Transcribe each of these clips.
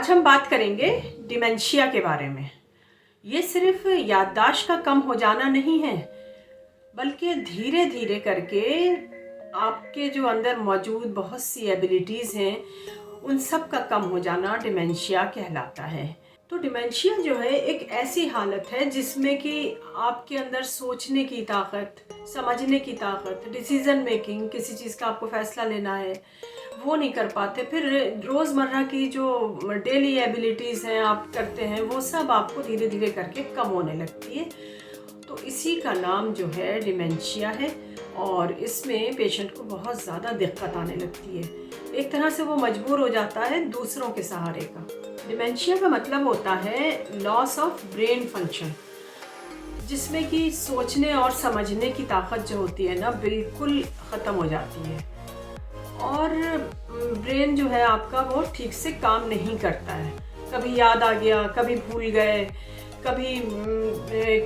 आज हम बात करेंगे डिमेंशिया के बारे में। ये सिर्फ याददाश्त का कम हो जाना नहीं है, बल्कि धीरे धीरे करके आपके जो अंदर मौजूद बहुत सी एबिलिटीज़ हैं उन सब का कम हो जाना डिमेंशिया कहलाता है। तो डिमेंशिया जो है एक ऐसी हालत है जिसमें कि आपके अंदर सोचने की ताकत, समझने की ताकत, डिसीज़न मेकिंग, किसी चीज़ का आपको फ़ैसला लेना है वो नहीं कर पाते। फिर रोज़मर्रा की जो डेली एबिलिटीज़ हैं आप करते हैं वो सब आपको धीरे धीरे करके कम होने लगती है। तो इसी का नाम जो है डिमेंशिया है और इसमें पेशेंट को बहुत ज़्यादा दिक्कत आने लगती है। एक तरह से वो मजबूर हो जाता है दूसरों के सहारे का। डिमेंशिया का मतलब होता है लॉस ऑफ ब्रेन फंक्शन, जिसमें कि सोचने और समझने की ताकत जो होती है ना बिल्कुल ख़त्म हो जाती है और ब्रेन जो है आपका वो ठीक से काम नहीं करता है। कभी याद आ गया, कभी भूल गए, कभी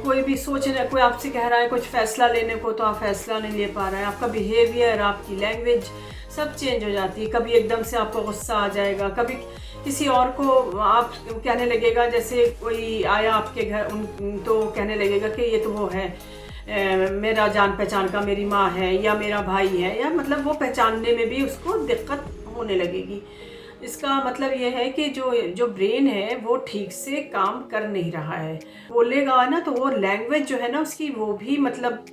कोई भी सोचने, कोई आपसे कह रहा है कुछ फ़ैसला लेने को तो आप फ़ैसला नहीं ले पा रहे हैं। आपका बिहेवियर, आपकी लैंग्वेज सब चेंज हो जाती है। कभी एकदम से आपको गुस्सा आ जाएगा, कभी किसी और को आप कहने लगेगा, जैसे कोई आया आपके घर तो कहने लगेगा कि ये तो वो है मेरा जान पहचान का, मेरी माँ है या मेरा भाई है, या मतलब वो पहचानने में भी उसको दिक्कत होने लगेगी। इसका मतलब ये है कि जो ब्रेन है वो ठीक से काम कर नहीं रहा है। बोलेगा ना तो वो लैंग्वेज जो है ना उसकी वो भी मतलब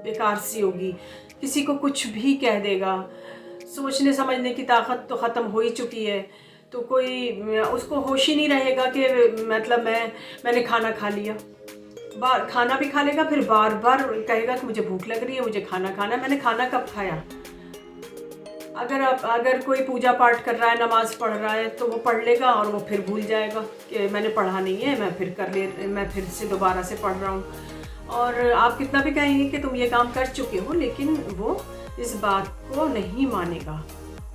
बेकार सी होगी, किसी को कुछ भी कह देगा। सोचने समझने की ताकत तो ख़त्म हो ही चुकी है, तो कोई उसको होश ही नहीं रहेगा कि मतलब मैंने खाना खा लिया। खाना भी खा लेगा, फिर बार बार कहेगा कि मुझे भूख लग रही है, मुझे खाना खाना है। मैंने खाना कब खाया? अगर कोई पूजा पाठ कर रहा है, नमाज़ पढ़ रहा है तो वो पढ़ लेगा और वो फिर भूल जाएगा कि मैंने पढ़ा नहीं है, मैं फिर से दोबारा से पढ़ रहा हूँ। और आप कितना भी कहेंगे कि तुम ये काम कर चुके हो, लेकिन वो इस बात को नहीं मानेगा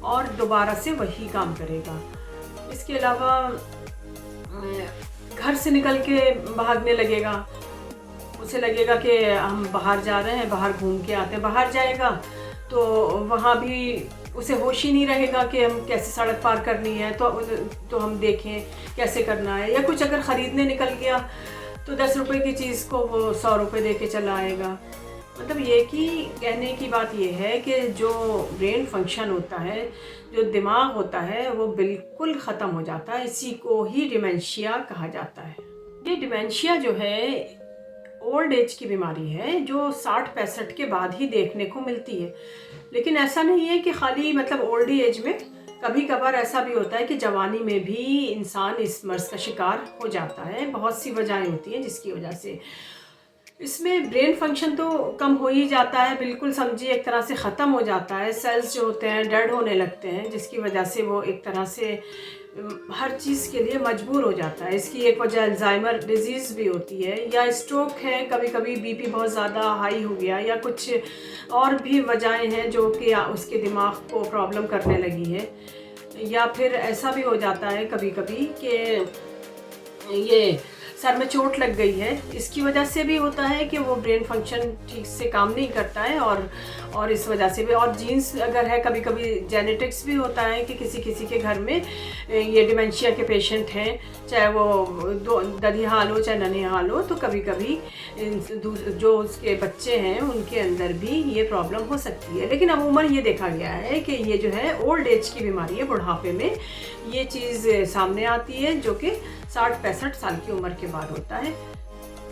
और दोबारा से वही काम करेगा। इसके अलावा घर से निकल के भागने लगेगा, उसे लगेगा कि हम बाहर जा रहे हैं, बाहर घूम के आते हैं। बाहर जाएगा तो वहाँ भी उसे होश ही नहीं रहेगा कि हम कैसे सड़क पार करनी है, तो हम देखें कैसे करना है। या कुछ अगर ख़रीदने निकल गया तो 10 रुपए की चीज़ को वो 100 रुपये दे के चला आएगा। मतलब ये कि कहने की बात ये है कि जो ब्रेन फंक्शन होता है, जो दिमाग होता है, वो बिल्कुल ख़त्म हो जाता है। इसी को ही डिमेंशिया कहा जाता है। ये डिमेंशिया जो है ओल्ड एज की बीमारी है जो 60-65 के बाद ही देखने को मिलती है। लेकिन ऐसा नहीं है कि खाली मतलब ओल्ड एज में, कभी कभार ऐसा भी होता है कि जवानी में भी इंसान इस मर्ज़ का शिकार हो जाता है। बहुत सी वजहें होती हैं जिसकी वजह से इसमें ब्रेन फंक्शन तो कम हो ही जाता है, बिल्कुल समझिए एक तरह से ख़त्म हो जाता है। सेल्स जो होते हैं डेड होने लगते हैं, जिसकी वजह से वो एक तरह से हर चीज़ के लिए मजबूर हो जाता है। इसकी एक वजह अल्जाइमर डिजीज़ भी होती है, या स्ट्रोक है, कभी कभी बीपी बहुत ज़्यादा हाई हो गया, या कुछ और भी वजहें हैं जो कि उसके दिमाग को प्रॉब्लम करने लगी है। या फिर ऐसा भी हो जाता है कभी कभी कि ये सर में चोट लग गई है, इसकी वजह से भी होता है कि वो ब्रेन फंक्शन ठीक से काम नहीं करता है। और इस वजह से भी, और जीन्स अगर है, कभी कभी जेनेटिक्स भी होता है कि किसी किसी के घर में ये डिमेंशिया के पेशेंट हैं, चाहे वो ददिहाल हो चाहे ननिहाल हो, तो कभी कभी जो उसके बच्चे हैं उनके अंदर भी ये प्रॉब्लम हो सकती है। लेकिन अमूमन ये देखा गया है कि ये जो है ओल्ड एज की बीमारी है, बुढ़ापे में ये चीज़ सामने आती है, जो कि 60-65 साल की उम्र के बाद होता है।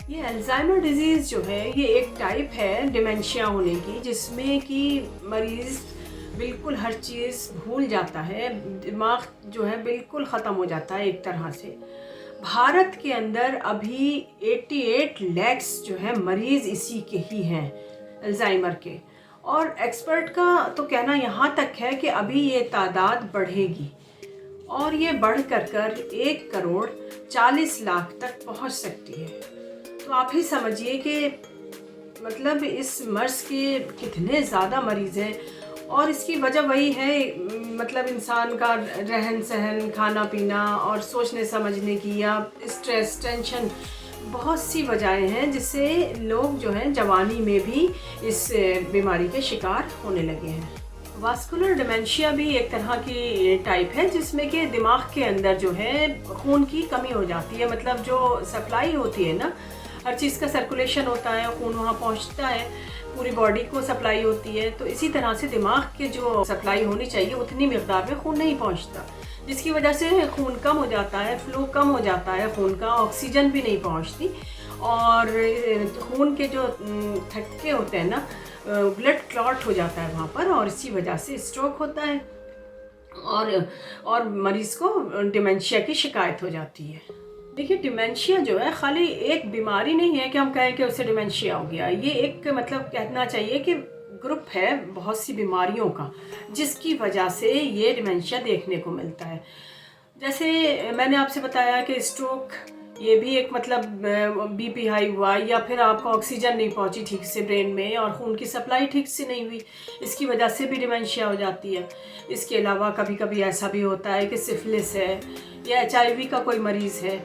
ये अल्जाइमर डिजीज़ जो है ये एक टाइप है डिमेंशिया होने की, जिसमें कि मरीज़ बिल्कुल हर चीज़ भूल जाता है, दिमाग जो है बिल्कुल ख़त्म हो जाता है एक तरह से। भारत के अंदर अभी 88 लाख जो है मरीज़ इसी के ही हैं, अल्जाइमर के। और एक्सपर्ट का तो कहना यहाँ तक है कि अभी ये तादाद बढ़ेगी और ये बढ़ कर 1 करोड़ 40 लाख तक पहुँच सकती है। तो आप ही समझिए कि मतलब इस मर्ज़ के कितने ज़्यादा मरीज़ हैं। और इसकी वजह वही है, मतलब इंसान का रहन सहन, खाना पीना और सोचने समझने की, या स्ट्रेस, टेंशन, बहुत सी वजहें हैं जिससे लोग जो हैं जवानी में भी इस बीमारी के शिकार होने लगे हैं। वास्कुलर डिमेंशिया भी एक तरह की टाइप है जिसमें कि दिमाग के अंदर जो है खून की कमी हो जाती है। मतलब जो सप्लाई होती है ना, हर चीज़ का सर्कुलेशन होता है, खून वहाँ पहुँचता है, पूरी बॉडी को सप्लाई होती है। तो इसी तरह से दिमाग के जो सप्लाई होनी चाहिए उतनी मिकदार में खून नहीं पहुँचता, जिसकी वजह से खून कम हो जाता है, फ्लो कम हो जाता है खून का, ऑक्सीजन भी नहीं पहुँचती और खून के जो थक्के होते हैं ना, ब्लड क्लॉट हो जाता है वहाँ पर और इसी वजह से स्ट्रोक होता है और मरीज़ को डिमेंशिया की शिकायत हो जाती है। देखिए, डिमेंशिया जो है खाली एक बीमारी नहीं है कि हम कहें कि उससे डिमेंशिया हो गया। ये एक मतलब कहना चाहिए कि ग्रुप है बहुत सी बीमारियों का, जिसकी वजह से ये डिमेंशिया देखने को मिलता है। जैसे मैंने आपसे बताया कि स्ट्रोक, ये भी एक मतलब बीपी हाई हुआ या फिर आपको ऑक्सीजन नहीं पहुंची ठीक से ब्रेन में और खून की सप्लाई ठीक से नहीं हुई, इसकी वजह से भी डिमेंशिया हो जाती है। इसके अलावा कभी कभी ऐसा भी होता है कि सिफिलिस है या HIV का कोई मरीज़ है,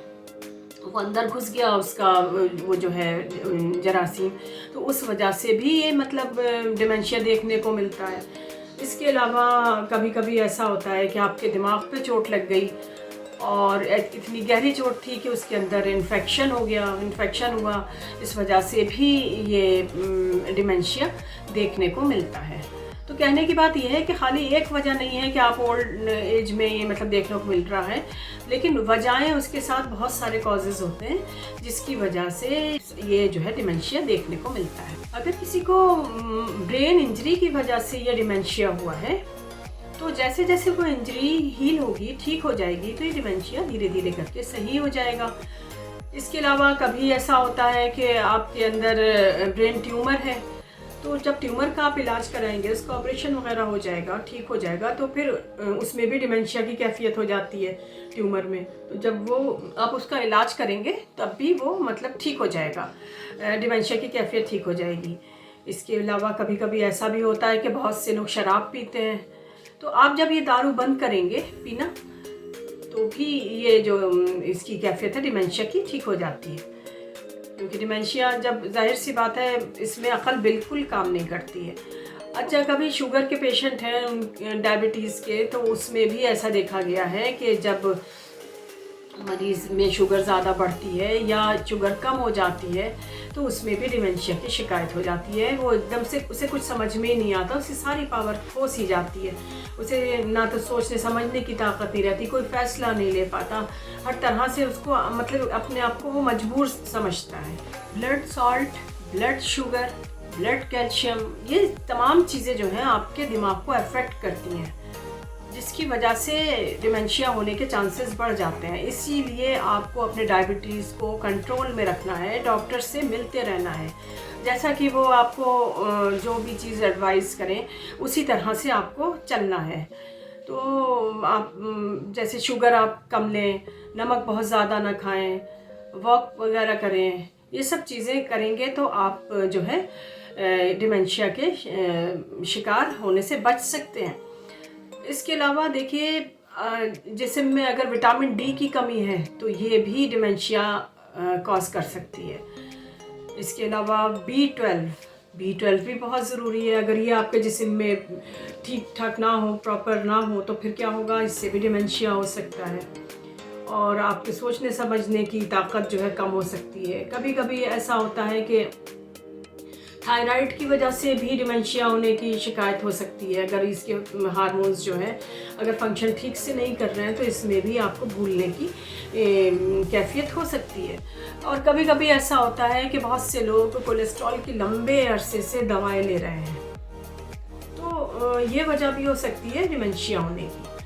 वो अंदर घुस गया उसका वो जो है जरासीम, तो उस वजह से भी ये मतलब डिमेंशिया देखने को मिलता है। इसके अलावा कभी कभी ऐसा होता है कि आपके दिमाग पे चोट लग गई और इतनी गहरी चोट थी कि उसके अंदर इन्फेक्शन हुआ, इस वजह से भी ये डिमेंशिया देखने को मिलता है। तो कहने की बात यह है कि खाली एक वजह नहीं है कि आप ओल्ड एज में ये मतलब देखने को मिल रहा है, लेकिन वजहें उसके साथ बहुत सारे कॉजेज़ होते हैं जिसकी वजह से ये जो है डिमेंशिया देखने को मिलता है। अगर किसी को ब्रेन इंजरी की वजह से ये डिमेंशिया हुआ है, तो जैसे जैसे वो इंजरी हील होगी, ठीक हो जाएगी, तो ये डिमेंशिया धीरे धीरे करके सही हो जाएगा। इसके अलावा कभी ऐसा होता है कि आपके अंदर ब्रेन ट्यूमर है, तो जब ट्यूमर का आप इलाज कराएंगे, उसका ऑपरेशन वगैरह हो जाएगा, ठीक हो जाएगा, तो फिर उसमें भी डिमेंशिया की कैफियत हो जाती है ट्यूमर में। तो जब वो आप उसका इलाज करेंगे तब भी वो मतलब ठीक हो जाएगा, डिमेंशिया की कैफियत ठीक हो जाएगी। इसके अलावा कभी कभी ऐसा भी होता है कि बहुत से लोग शराब पीते हैं, तो आप जब ये दारू बंद करेंगे पीना, तो भी ये जो इसकी कैफियत है डिमेंशिया की ठीक हो जाती है। क्योंकि डिमेंशिया, जब जाहिर सी बात है, इसमें अकल बिल्कुल काम नहीं करती है। अच्छा, कभी शुगर के पेशेंट हैं, डायबिटीज़ के, तो उसमें भी ऐसा देखा गया है कि जब मरीज़ में शुगर ज़्यादा बढ़ती है या शुगर कम हो जाती है, तो उसमें भी डिमेंशिया की शिकायत हो जाती है। वो एकदम से उसे कुछ समझ में ही नहीं आता, उसकी सारी पावर खो सी जाती है, उसे ना तो सोचने समझने की ताकत नहीं रहती, कोई फ़ैसला नहीं ले पाता, हर तरह से उसको मतलब अपने आप को वो मजबूर समझता है। Blood salt, blood sugar, blood calcium, ये तमाम चीज़ें जो हैं आपके दिमाग को अफेक्ट करती हैं, जिसकी वजह से डिमेंशिया होने के चांसेस बढ़ जाते हैं। इसीलिए आपको अपने डायबिटीज़ को कंट्रोल में रखना है, डॉक्टर से मिलते रहना है, जैसा कि वो आपको जो भी चीज़ एडवाइस करें उसी तरह से आपको चलना है। तो आप जैसे शुगर आप कम लें, नमक बहुत ज़्यादा ना खाएं, वॉक वगैरह करें, ये सब चीज़ें करेंगे तो आप जो है डिमेंशिया के शिकार होने से बच सकते हैं। इसके अलावा देखिए, जिस्म में अगर विटामिन डी की कमी है तो ये भी डिमेंशिया कॉज कर सकती है। इसके अलावा B12 भी बहुत ज़रूरी है। अगर ये आपके जिस्म में ठीक ठाक ना हो, प्रॉपर ना हो, तो फिर क्या होगा, इससे भी डिमेंशिया हो सकता है और आपके सोचने समझने की ताकत जो है कम हो सकती है। कभी कभी ऐसा होता है कि थायराइड की वजह से भी डिमेंशिया होने की शिकायत हो सकती है। अगर इसके हार्मोन्स जो हैं अगर फंक्शन ठीक से नहीं कर रहे हैं, तो इसमें भी आपको भूलने की कैफियत हो सकती है। और कभी कभी ऐसा होता है कि बहुत से लोग कोलेस्ट्रॉल की लंबे अरसे से दवाएं ले रहे हैं, तो ये वजह भी हो सकती है डिमेंशिया होने की।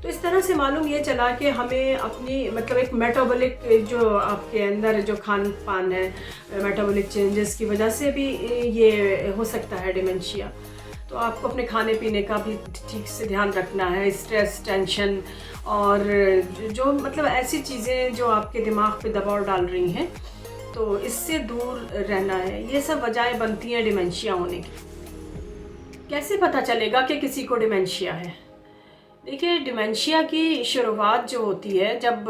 तो इस तरह से मालूम ये चला कि हमें अपनी मतलब एक मेटाबॉलिक जो आपके अंदर जो खान पान है, मेटाबॉलिक चेंजेस की वजह से भी ये हो सकता है डिमेंशिया। तो आपको अपने खाने पीने का भी ठीक से ध्यान रखना है। स्ट्रेस, टेंशन और जो मतलब ऐसी चीज़ें जो आपके दिमाग पे दबाव डाल रही हैं, तो इससे दूर रहना है। ये सब वजहें बनती हैं डिमेंशिया होने की। कैसे पता चलेगा कि किसी को डिमेंशिया है? देखिए, डिमेंशिया की शुरुआत जो होती है जब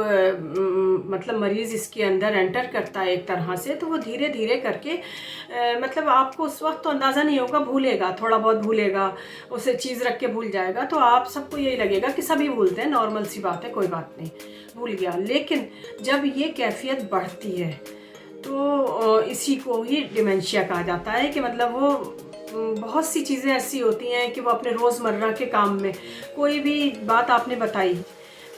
मतलब मरीज़ इसके अंदर एंटर करता है एक तरह से, तो वो धीरे धीरे करके मतलब आपको उस वक्त तो अंदाज़ा नहीं होगा, भूलेगा, थोड़ा बहुत भूलेगा, उसे चीज़ रख के भूल जाएगा। तो आप सबको यही लगेगा कि सभी भूलते हैं, नॉर्मल सी बात है, कोई बात नहीं, भूल गया। लेकिन जब ये कैफियत बढ़ती है तो इसी को ही डिमेंशिया कहा जाता है कि मतलब वो बहुत सी चीज़ें ऐसी होती हैं कि वो अपने रोज़मर्रा के काम में कोई भी बात आपने बताई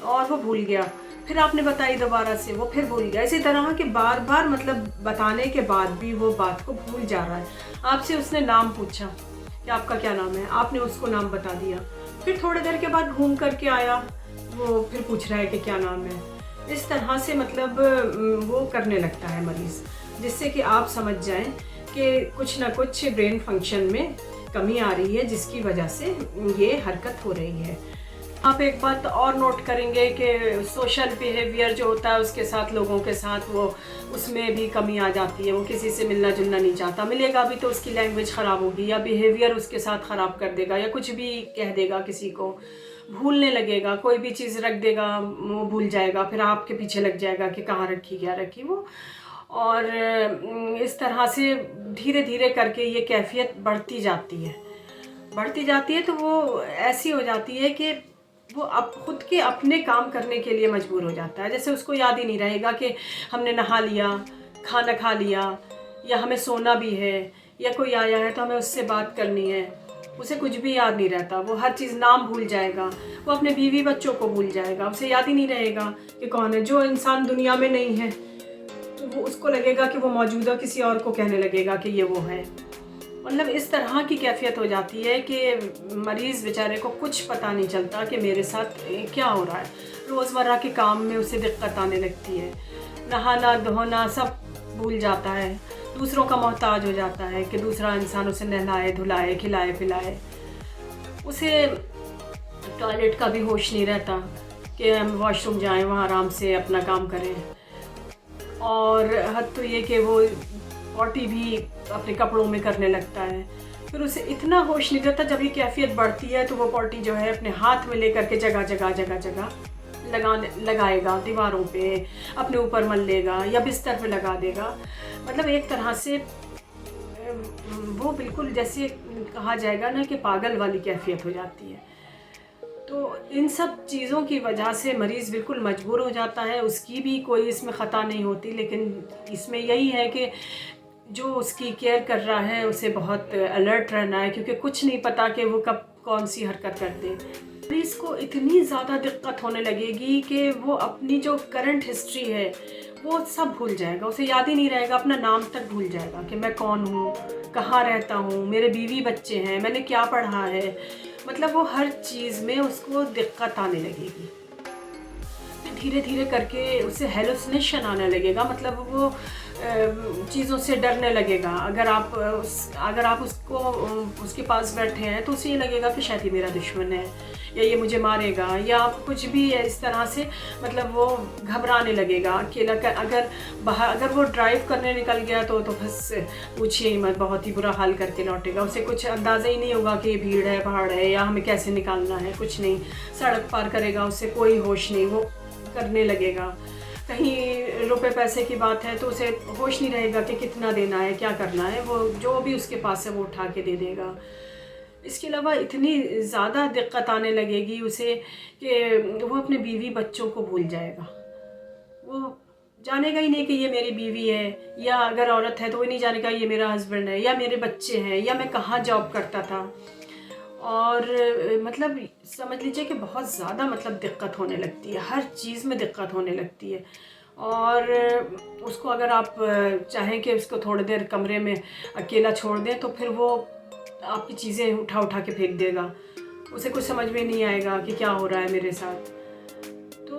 और वो भूल गया, फिर आपने बताई दोबारा से, वो फिर भूल गया। इसी तरह के बार बार मतलब बताने के बाद भी वो बात को भूल जा रहा है। आपसे उसने नाम पूछा कि आपका क्या नाम है, आपने उसको नाम बता दिया, फिर थोड़ी देर के बाद घूम करके आया, वो फिर पूछ रहा है कि क्या नाम है। इस तरह से मतलब वो करने लगता है मरीज़, जिससे कि आप समझ जाएं कि कुछ ना कुछ ब्रेन फंक्शन में कमी आ रही है, जिसकी वजह से ये हरकत हो रही है। आप एक बात और नोट करेंगे कि सोशल बिहेवियर जो होता है उसके साथ, लोगों के साथ, वो उसमें भी कमी आ जाती है। वो किसी से मिलना जुलना नहीं चाहता, मिलेगा भी तो उसकी लैंग्वेज ख़राब होगी या बिहेवियर उसके साथ ख़राब कर देगा या कुछ भी कह देगा, किसी को भूलने लगेगा, कोई भी चीज़ रख देगा वो भूल जाएगा, फिर आपके पीछे लग जाएगा कि कहाँ रखी, क्या रखी वो। और इस तरह से धीरे धीरे करके ये कैफियत बढ़ती जाती है तो वो ऐसी हो जाती है कि वो अब खुद के अपने काम करने के लिए मजबूर हो जाता है। जैसे उसको याद ही नहीं रहेगा कि हमने नहा लिया, खाना खा लिया, या हमें सोना भी है, या कोई आया है तो हमें उससे बात करनी है। उसे कुछ भी याद नहीं रहता, वो हर चीज़, नाम भूल जाएगा, वो अपने बीवी बच्चों को भूल जाएगा, उसे याद ही नहीं रहेगा कि कौन है। जो इंसान दुनिया में नहीं है तो वो उसको लगेगा कि वो मौजूदा किसी और को कहने लगेगा कि ये वो है। मतलब इस तरह की कैफियत हो जाती है कि मरीज़ बेचारे को कुछ पता नहीं चलता कि मेरे साथ क्या हो रहा है। रोज़मर्रा के काम में उसे दिक्कत आने लगती है, नहाना धोना सब भूल जाता है, दूसरों का मोहताज हो जाता है कि दूसरा इंसान उसे नहलाए धुलाए खिलाए पिलाए। उसे टॉयलेट का भी होश नहीं रहता कि हम वॉशरूम जाएं, वहाँ आराम से अपना काम करें। और हद तो ये कि वो पॉटी भी अपने कपड़ों में करने लगता है। फिर उसे इतना होश नहीं रहता, जब ये कैफियत बढ़ती है तो वो पॉटी जो है अपने हाथ में लेकर के जगह जगह लगाएगा, दीवारों पे, अपने ऊपर मल लेगा या बिस्तर पे लगा देगा। मतलब एक तरह से वो बिल्कुल जैसे कहा जाएगा ना कि पागल वाली कैफियत हो जाती है। तो इन सब चीज़ों की वजह से मरीज़ बिल्कुल मजबूर हो जाता है। उसकी भी कोई इसमें ख़ता नहीं होती, लेकिन इसमें यही है कि जो उसकी केयर कर रहा है उसे बहुत अलर्ट रहना है, क्योंकि कुछ नहीं पता कि वो कब कौन सी हरकत कर दे। मरीज़ को इतनी ज़्यादा दिक्कत होने लगेगी कि वो अपनी जो करंट हिस्ट्री है वो सब भूल जाएगा, उसे याद ही नहीं रहेगा, अपना नाम तक भूल जाएगा कि मैं कौन हूँ, कहाँ रहता हूँ, मेरे बीवी बच्चे हैं, मैंने क्या पढ़ा है। मतलब वो हर चीज़ में उसको दिक्कत आने लगेगी। धीरे धीरे करके उसे हेलुसिनेशन आने लगेगा, मतलब वो चीज़ों से डरने लगेगा। अगर आप उसको उसके पास बैठे हैं तो उसे ये लगेगा कि शायद ये मेरा दुश्मन है या ये मुझे मारेगा या कुछ भी है इस तरह से। मतलब वो घबराने लगेगा, अकेला अगर वो ड्राइव करने निकल गया तो बस पूछिए ही मत, बहुत ही बुरा हाल करके लौटेगा। उसे कुछ अंदाज़ा ही नहीं होगा कि ये भीड़ है, पहाड़ है या हमें कैसे निकालना है, कुछ नहीं। सड़क पार करेगा, उसे कोई होश नहीं, वो करने लगेगा। कहीं रुपए पैसे की बात है तो उसे होश नहीं रहेगा कि कितना देना है, क्या करना है। वो जो भी उसके पास है वो उठा के दे देगा। इसके अलावा इतनी ज़्यादा दिक्कत आने लगेगी उसे कि वो अपने बीवी बच्चों को भूल जाएगा। वो जानेगा ही नहीं कि ये मेरी बीवी है, या अगर औरत है तो वो नहीं जानेगा ये मेरा हस्बैंड है या मेरे बच्चे हैं या मैं कहाँ जॉब करता था। और मतलब समझ लीजिए कि बहुत ज़्यादा मतलब दिक्कत होने लगती है, हर चीज़ में दिक्कत होने लगती है। और उसको अगर आप चाहें कि उसको थोड़ी देर कमरे में अकेला छोड़ दें तो फिर वो आपकी चीज़ें उठा के फेंक देगा। उसे कुछ समझ में नहीं आएगा कि क्या हो रहा है मेरे साथ। तो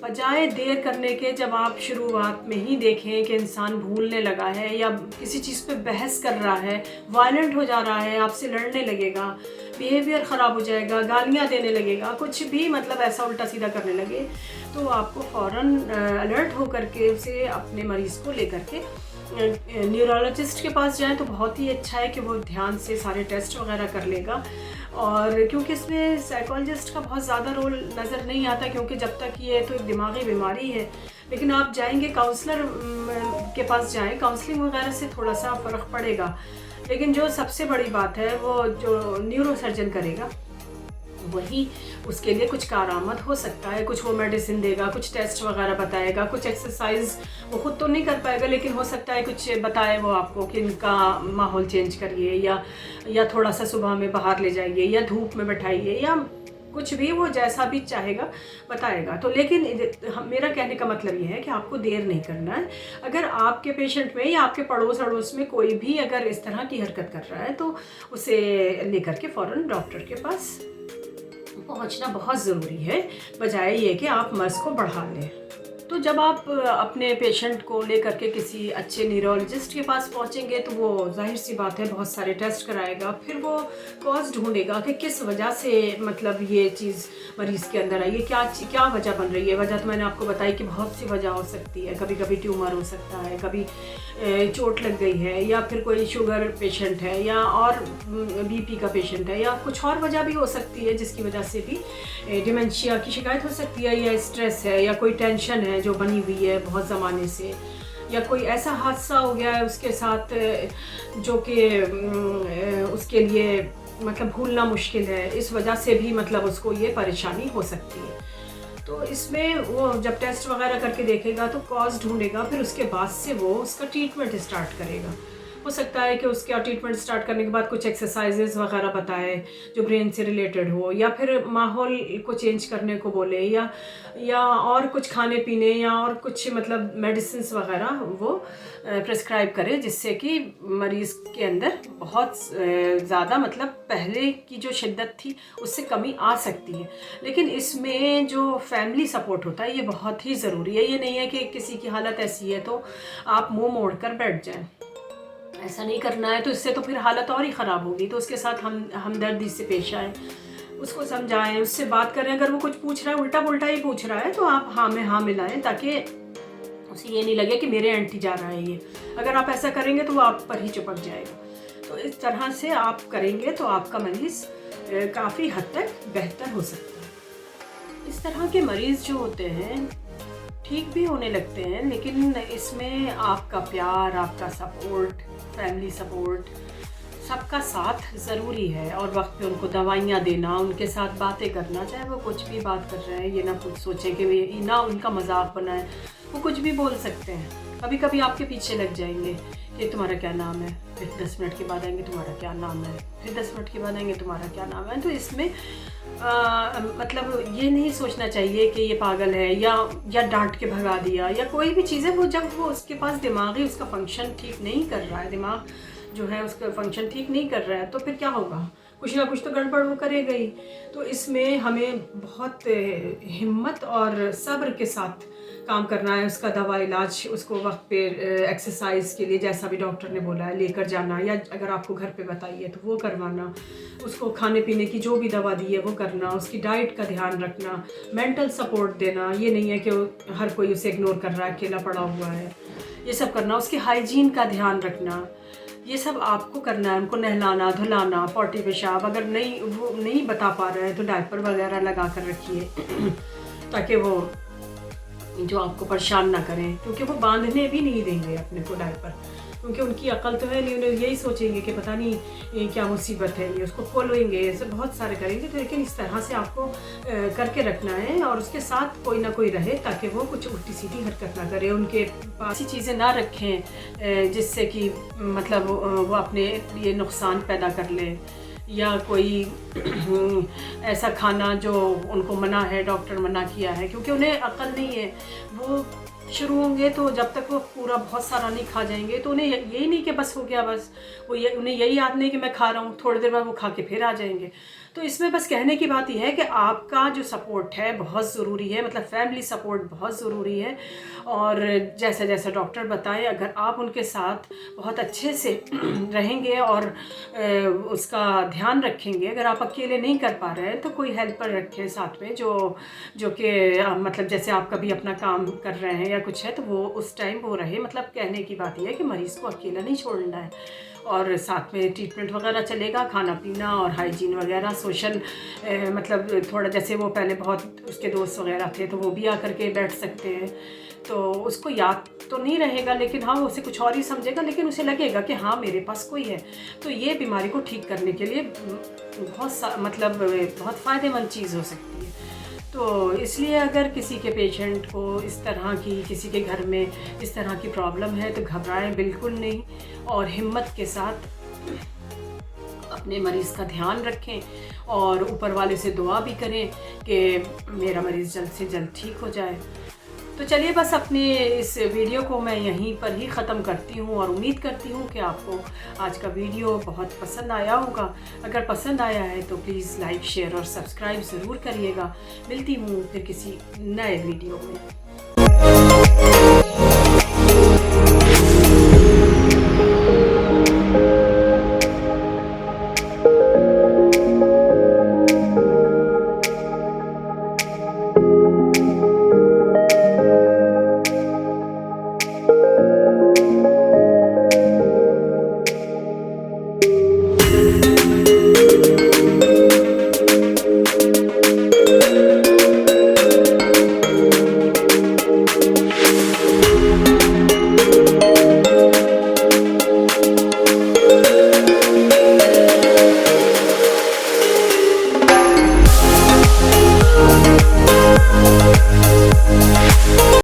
बजाय देर करने के, जब आप शुरुआत में ही देखें कि इंसान भूलने लगा है या किसी चीज़ पे बहस कर रहा है, वायलेंट हो जा रहा है, आपसे लड़ने लगेगा, बिहेवियर ख़राब हो जाएगा, गालियाँ देने लगेगा, कुछ भी मतलब ऐसा उल्टा सीधा करने लगे, तो आपको फ़ौरन अलर्ट हो करके उसे अपने मरीज़ को लेकर के न्यूरोलॉजिस्ट के पास जाएं तो बहुत ही अच्छा है कि वो ध्यान से सारे टेस्ट वगैरह कर लेगा और क्योंकि इसमें साइकोलॉजिस्ट का बहुत ज़्यादा रोल नज़र नहीं आता, क्योंकि जब तक ये तो एक दिमागी बीमारी है। लेकिन आप जाएंगे काउंसलर के पास जाएं, काउंसलिंग वगैरह से थोड़ा सा फ़र्क पड़ेगा। लेकिन जो सबसे बड़ी बात है वो जो न्यूरो सर्जन करेगा वही उसके लिए कुछ कारआमद हो सकता है। कुछ वो मेडिसिन देगा, कुछ टेस्ट वगैरह बताएगा, कुछ एक्सरसाइज वो खुद तो नहीं कर पाएगा, लेकिन हो सकता है कुछ बताए वो आपको कि इनका माहौल चेंज करिए, या थोड़ा सा सुबह में बाहर ले जाइए, या धूप में बैठाइए, या कुछ भी वो जैसा भी चाहेगा बताएगा। तो लेकिन मेरा कहने का मतलब ये है कि आपको देर नहीं करना है। अगर आपके पेशेंट में या आपके पड़ोस अड़ोस में कोई भी अगर इस तरह की हरकत कर रहा है तो उसे लेकर के फ़ौरन डॉक्टर के पास पहुंचना बहुत ज़रूरी है, बजाय ये कि आप मर्ज़ को बढ़ा लें। तो जब आप अपने पेशेंट को लेकर के किसी अच्छे न्यूरोलॉजिस्ट के पास पहुंचेंगे तो वो जाहिर सी बात है बहुत सारे टेस्ट कराएगा, फिर वो कॉज ढूंढेगा कि किस वजह से मतलब ये चीज़ मरीज़ के अंदर आई है, क्या वजह बन रही है। वजह तो मैंने आपको बताई कि बहुत सी वजह हो सकती है। कभी कभी ट्यूमर हो सकता है, कभी चोट लग गई है, या फिर कोई शुगर पेशेंट है, या और बीपी का पेशेंट है, या कुछ और वजह भी हो सकती है जिसकी वजह से भी डिमेंशिया की शिकायत हो सकती है, या स्ट्रेस है, या कोई टेंशन है जो बनी हुई है बहुत ज़माने से, या कोई ऐसा हादसा हो गया है उसके साथ जो कि उसके लिए मतलब भूलना मुश्किल है। इस वजह से भी मतलब उसको ये परेशानी हो सकती है। तो इसमें वो जब टेस्ट वगैरह करके देखेगा तो कॉज ढूंढेगा, फिर उसके बाद से वो उसका ट्रीटमेंट स्टार्ट करेगा। हो सकता है कि उसका ट्रीटमेंट स्टार्ट करने के बाद कुछ एक्सरसाइजेज वगैरह बताए जो ब्रेन से रिलेटेड हो, या फिर माहौल को चेंज करने को बोले, या और कुछ खाने पीने या और कुछ मतलब मेडिसिन्स वगैरह वो प्रेस्क्राइब करे, जिससे कि मरीज़ के अंदर बहुत ज़्यादा मतलब पहले की जो शिद्दत थी उससे कमी आ सकती है। लेकिन इसमें जो फैमिली सपोर्ट होता है ये बहुत ही ज़रूरी है। ये नहीं है कि किसी की हालत ऐसी है तो आप मुंह मोड़ कर बैठ जाएं, ऐसा नहीं करना है। तो इससे तो फिर हालत और ही ख़राब होगी। तो उसके साथ हम हमदर्दी से पेश आएँ, उसको समझाएं, उससे बात करें। अगर वो कुछ पूछ रहा है उल्टा पुल्टा ही पूछ रहा है तो आप हाँ में हाँ मिलाएं, ताकि उसे ये नहीं लगे कि मेरे एंटी जा रहा है ये। अगर आप ऐसा करेंगे तो वो आप पर ही चिपक जाएगा। तो इस तरह से आप करेंगे तो आपका मरीज़ काफ़ी हद तक बेहतर हो सकता है। इस तरह के मरीज़ जो होते हैं ठीक भी होने लगते हैं, लेकिन इसमें आपका प्यार, आपका सपोर्ट, फैमिली सपोर्ट, सबका साथ ज़रूरी है। और वक्त पे उनको दवाइयाँ देना, उनके साथ बातें करना, चाहे वो कुछ भी बात कर रहे हैं, ये ना कुछ सोचें कि वे ना उनका मजाक बनाए। वो कुछ भी बोल सकते हैं। कभी कभी आपके पीछे लग जाएंगे कि तुम्हारा क्या नाम है, फिर 10 मिनट के बाद आएंगे तुम्हारा क्या नाम है, फिर 10 मिनट के बाद आएंगे तुम्हारा क्या नाम है। तो इसमें मतलब ये नहीं सोचना चाहिए कि ये पागल है, या डांट के भगा दिया, या कोई भी चीज़ है। वो जब वो उसके पास दिमागी उसका फंक्शन ठीक नहीं कर रहा है, दिमाग जो है उसका फंक्शन ठीक नहीं कर रहा है, तो फिर क्या होगा, कुछ ना कुछ तो गड़बड़ वो करेगा ही। तो इसमें हमें बहुत हिम्मत और सब्र के साथ काम करना है। उसका दवा इलाज उसको वक्त पे एक्सरसाइज के लिए जैसा भी डॉक्टर ने बोला है लेकर जाना, या अगर आपको घर पे बताइए तो वो करवाना, उसको खाने पीने की जो भी दवा दी है वो करना, उसकी डाइट का ध्यान रखना, मेंटल सपोर्ट देना। ये नहीं है कि हर कोई उसे इग्नोर कर रहा है, अकेला पड़ा हुआ है, ये सब करना। उसकी हाइजीन का ध्यान रखना, ये सब आपको करना है। उनको नहलाना धुलाना, पॉटी पेशाब अगर वो नहीं बता पा रहे हैं तो डायपर वगैरह लगा कर रखिए ताकि वो जो आपको परेशान ना करें, क्योंकि वो बांधने भी नहीं देंगे अपने को डायपर, क्योंकि उनकी अकल तो है नहीं। उन्हें यही सोचेंगे कि पता नहीं क्या मुसीबत है, ये उसको खोलेंगे, ऐसे बहुत सारे करेंगे। तो लेकिन इस तरह से आपको करके रखना है, और उसके साथ कोई ना कोई रहे ताकि वो कुछ उल्टी सीधी हरकत ना करे। उनके पास ऐसी चीज़ें ना रखें जिससे कि मतलब वो अपने लिए नुकसान पैदा कर ले, या कोई ऐसा खाना जो उनको मना है, डॉक्टर मना किया है, क्योंकि उन्हें अक्ल नहीं है। वो शुरू होंगे तो जब तक वो पूरा बहुत सारा नहीं खा जाएंगे तो उन्हें यही नहीं कि बस हो गया, बस वो उन्हें यही याद नहीं कि मैं खा रहा हूँ, थोड़ी देर बाद वो खा के फिर आ जाएंगे। तो इसमें बस कहने की बात यह है कि आपका जो सपोर्ट है बहुत ज़रूरी है, मतलब फैमिली सपोर्ट बहुत ज़रूरी है। और जैसा जैसा डॉक्टर बताए, अगर आप उनके साथ बहुत अच्छे से रहेंगे और उसका ध्यान रखेंगे, अगर आप अकेले नहीं कर पा रहे हैं तो कोई हेल्पर रखें साथ में, जो कि मतलब जैसे आप कभी अपना काम कर रहे हैं या कुछ है तो वो उस टाइम वो रहे। मतलब कहने की बात यह है कि मरीज़ को अकेला नहीं छोड़ना है, और साथ में ट्रीटमेंट वगैरह चलेगा, खाना पीना और हाइजीन वगैरह, सोशल मतलब थोड़ा जैसे वो पहले बहुत उसके दोस्त वगैरह थे तो वो भी आकर के बैठ सकते हैं। तो उसको याद तो नहीं रहेगा, लेकिन हाँ उसे कुछ और ही समझेगा, लेकिन उसे लगेगा कि हाँ मेरे पास कोई है। तो ये बीमारी को ठीक करने के लिए मतलब बहुत फ़ायदेमंद चीज़ हो सकती है। तो इसलिए अगर किसी के पेशेंट को इस तरह की, किसी के घर में इस तरह की प्रॉब्लम है तो घबराएं बिल्कुल नहीं, और हिम्मत के साथ अपने मरीज़ का ध्यान रखें और ऊपर वाले से दुआ भी करें कि मेरा मरीज़ जल्द से जल्द ठीक हो जाए। तो चलिए बस अपने इस वीडियो को मैं यहीं पर ही ख़त्म करती हूँ, और उम्मीद करती हूँ कि आपको आज का वीडियो बहुत पसंद आया होगा। अगर पसंद आया है तो प्लीज़ लाइक, शेयर और सब्सक्राइब ज़रूर करिएगा। मिलती हूँ फिर किसी नए वीडियो में।